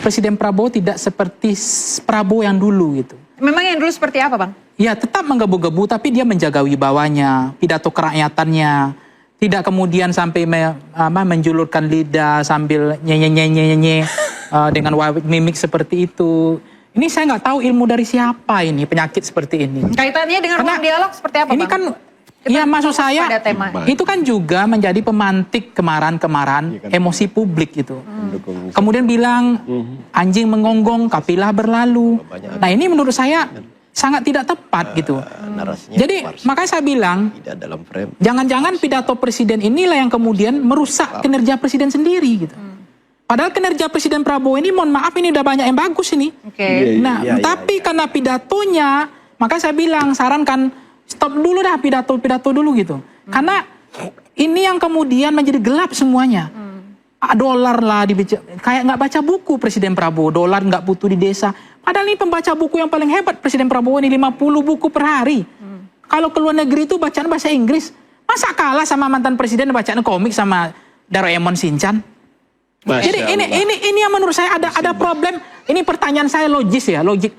Presiden Prabowo tidak seperti Prabowo yang dulu gitu. Memang yang dulu seperti apa Bang? Ya tetap menggebu-gebu tapi dia menjaga wibawanya, pidato kerakyatannya. Tidak kemudian sampai menjulurkan lidah sambil nyenye-nyenye dengan mimik seperti itu. Ini saya nggak tahu ilmu dari siapa ini penyakit seperti ini. Kaitannya dengan ruang dialog seperti apa, Ini Bang? kan, ya maksud saya, pada tema. itu kan juga menjadi pemantik kemarahan-kemarahan emosi publik itu. Kemudian bilang anjing menggonggong, kapilah berlalu. Nah ini menurut saya sangat tidak tepat gitu. Jadi makanya saya bilang, jangan-jangan pidato presiden inilah yang kemudian merusak kinerja presiden sendiri gitu. Padahal kinerja Presiden Prabowo ini, mohon maaf, ini udah banyak yang bagus ini. Nah, tapi karena pidatonya, maka saya bilang, sarankan stop dulu dah pidato-pidato dulu gitu. Karena ini yang kemudian menjadi gelap semuanya. Dolar lah, kayak nggak baca buku Presiden Prabowo, dolar nggak butuh di desa. Padahal ini pembaca buku yang paling hebat Presiden Prabowo ini, 50 buku per hari. Kalau ke luar negeri itu bacaan bahasa Inggris. Masa kalah sama mantan presiden bacaan komik sama Doraemon Shinchan? Jadi ini yang menurut saya ada problem. Ini pertanyaan saya logis ya, logik.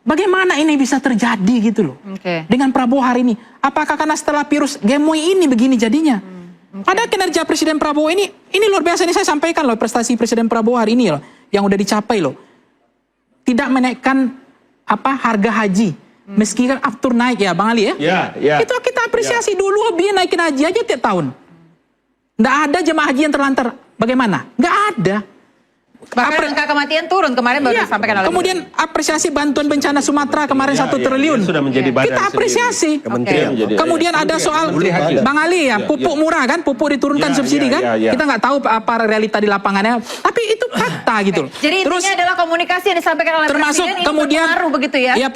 Bagaimana ini bisa terjadi gitu loh? Dengan Prabowo hari ini. Apakah karena setelah virus gemoy ini begini jadinya? Padahal kinerja Presiden Prabowo ini luar biasa. Ini saya sampaikan loh, prestasi Presiden Prabowo hari ini loh, yang udah dicapai loh. Tidak menaikkan harga haji, meski kan aftur naik ya Bang Ali ya. Itu kita apresiasi dulu, dia naikin haji aja tiap tahun. Nggak ada jemaah haji yang terlantar. Bagaimana? Nggak ada. Bahkan angka kematian turun kemarin baru disampaikan oleh. Kemudian apresiasi bantuan bencana Sumatera kemarin 1 triliun. Sudah menjadi badan kita apresiasi. Kemudian ada soal Bang Ali ya, pupuk murah kan, pupuk diturunkan subsidi kan. Kita nggak tahu apa realita di lapangannya, tapi itu fakta gitu. Jadi intinya adalah komunikasi yang disampaikan oleh termasuk presiden kemudian begitu ya. Iya,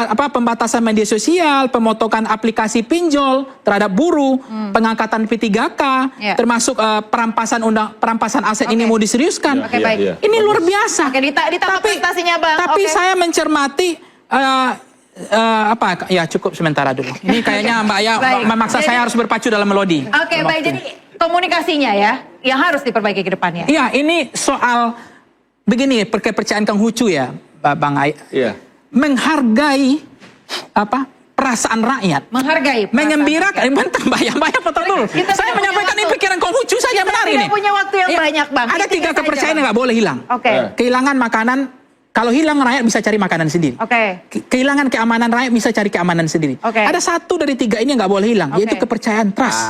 pembatasan media sosial, pemotongan aplikasi pinjol terhadap buruh, pengangkatan P3K, termasuk perampasan aset ini mau diseriuskan. Oke, baik. Ini luar biasa. Oke, ditambah prestasinya Bang. Tapi saya mencermati ya cukup sementara dulu. Ini kayaknya Mbak Aya memaksa saya harus berpacu dalam melodi. Oke, baik. Jadi komunikasinya ya yang harus diperbaiki ke depannya. Iya, ini soal begini, kepercayaan Kang Hucu ya, Bang Aya. Iya. Menghargai perasaan rakyat. Menghargai. Mengembirakan. Bentar, Mbak potong dulu. Saya menyampaikan ini pikiran Kang Hucu saja benar ini. Kita punya waktu yang banyak, Bang. Ada 3 kepercayaan yang nggak boleh hilang. Kehilangan makanan, kalau hilang rakyat bisa cari makanan sendiri. Kehilangan keamanan rakyat bisa cari keamanan sendiri. Ada 1 dari 3 ini yang nggak boleh hilang, yaitu kepercayaan trust.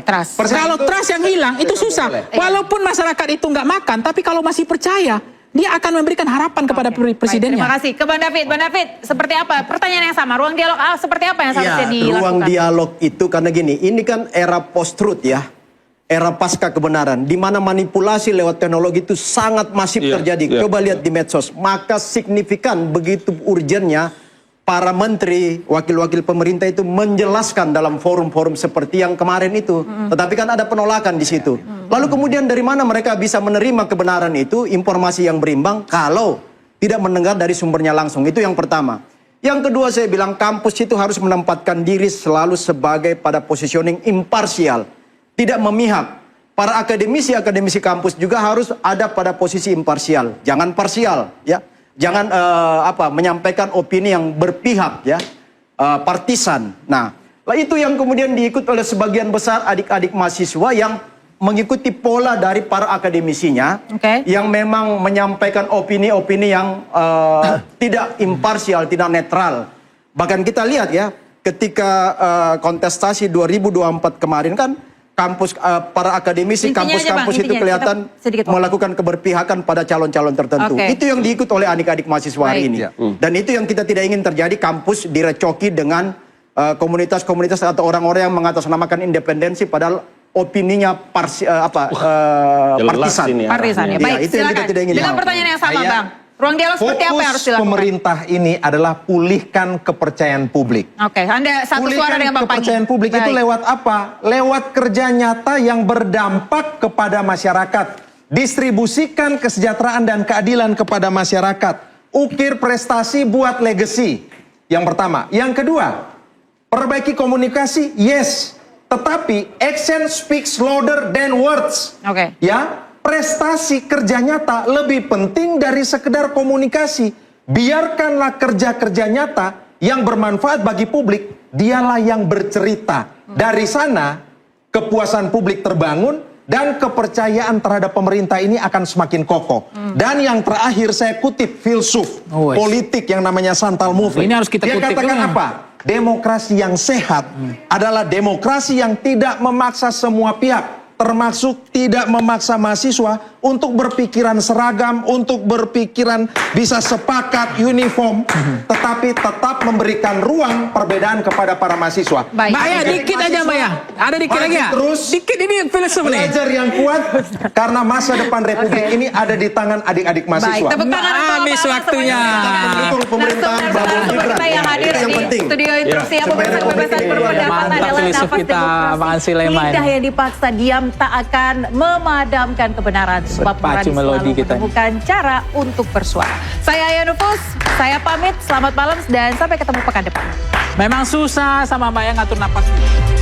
Trust. Kalau trust yang hilang itu susah. Walaupun masyarakat itu nggak makan, tapi kalau masih percaya, dia akan memberikan harapan kepada presidennya. Terima kasih. Ke Bang David. Bang David, seperti apa? Pertanyaan yang sama. Ruang dialog seperti apa yang seharusnya dilakukan? Ruang dialog itu karena gini, ini kan era post-truth ya. Era pasca kebenaran. Di mana manipulasi lewat teknologi itu sangat masif terjadi. Coba lihat di medsos. Maka signifikan begitu urgennya para menteri, wakil-wakil pemerintah itu menjelaskan dalam forum-forum seperti yang kemarin itu. Tetapi kan ada penolakan di situ. Lalu kemudian dari mana mereka bisa menerima kebenaran itu, informasi yang berimbang, kalau tidak mendengar dari sumbernya langsung. Itu yang pertama. Yang kedua saya bilang kampus itu harus menempatkan diri selalu sebagai pada positioning imparsial. Tidak memihak. Para akademisi kampus juga harus ada pada posisi imparsial. Jangan parsial ya. Jangan menyampaikan opini yang berpihak ya, partisan. Nah, itu yang kemudian diikut oleh sebagian besar adik-adik mahasiswa yang mengikuti pola dari para akademisinya, yang memang menyampaikan opini-opini yang tidak imparsial, tidak netral. Bahkan kita lihat ya, ketika kontestasi 2024 kemarin kan, kampus para akademisi kampus-kampus itu kelihatan melakukan keberpihakan pada calon-calon tertentu. Itu yang diikut oleh adik-adik mahasiswa hari ini. Dan itu yang kita tidak ingin terjadi, kampus direcoki dengan komunitas-komunitas atau orang-orang yang mengatasnamakan independensi padahal opininya partisan. Ya. Baik, itu yang kita tidak ingin. Dengan pertanyaan yang sama, Bang. Ruang dialog seperti apa yang harus dilakukan? Pemerintah ini adalah pulihkan kepercayaan publik. Anda satu suara dengan Bang Pangi. Kepercayaan publik itu lewat apa? Lewat kerja nyata yang berdampak kepada masyarakat. Distribusikan kesejahteraan dan keadilan kepada masyarakat. Ukir prestasi buat legacy. Yang pertama. Yang kedua, perbaiki komunikasi, yes. Tetapi action speaks louder than words. Ya. Prestasi kerja nyata lebih penting dari sekedar komunikasi. Biarkanlah kerja-kerja nyata yang bermanfaat bagi publik, dialah yang bercerita. Dari sana kepuasan publik terbangun, dan kepercayaan terhadap pemerintah ini akan semakin kokoh. Dan yang terakhir saya kutip filsuf politik yang namanya Chantal Mouffe. Ini harus kita Dia kutip katakan ya. apa? Demokrasi yang sehat adalah demokrasi yang tidak memaksa semua pihak, termasuk tidak memaksa mahasiswa untuk berpikiran seragam, untuk berpikiran bisa sepakat, uniform, tetapi tetap memberikan ruang perbedaan kepada para mahasiswa. Baik. Mbak ya, dikit aja Mbak ya. Ada dikit lagi ya? Terus Dikit ini filsuf nih. belajar yang kuat karena masa depan Republik ini ada di tangan adik-adik Baik, mahasiswa. tepuk tangan untuk Habis Bapak-bapak waktunya. semuanya. Mendukung pemerintahan Narasumber Prabowo Gibran. kita yang hadir Itu yang di penting. studio Instruksi ya, Supaya kebebasan Republik ini berpendapat mantap adalah filsuf nafas kita, Pak Ansy demokrasi. Lema Lidah ini. yang dipaksa diam tak akan memadamkan kebenaran. Sebab Berpacu moralitas melodi selalu kita. menemukan cara untuk bersuara. Saya Aya Nufus, saya pamit. Selamat malam dan sampai ketemu pekan depan. Memang susah sama Mbak yang ngatur napas.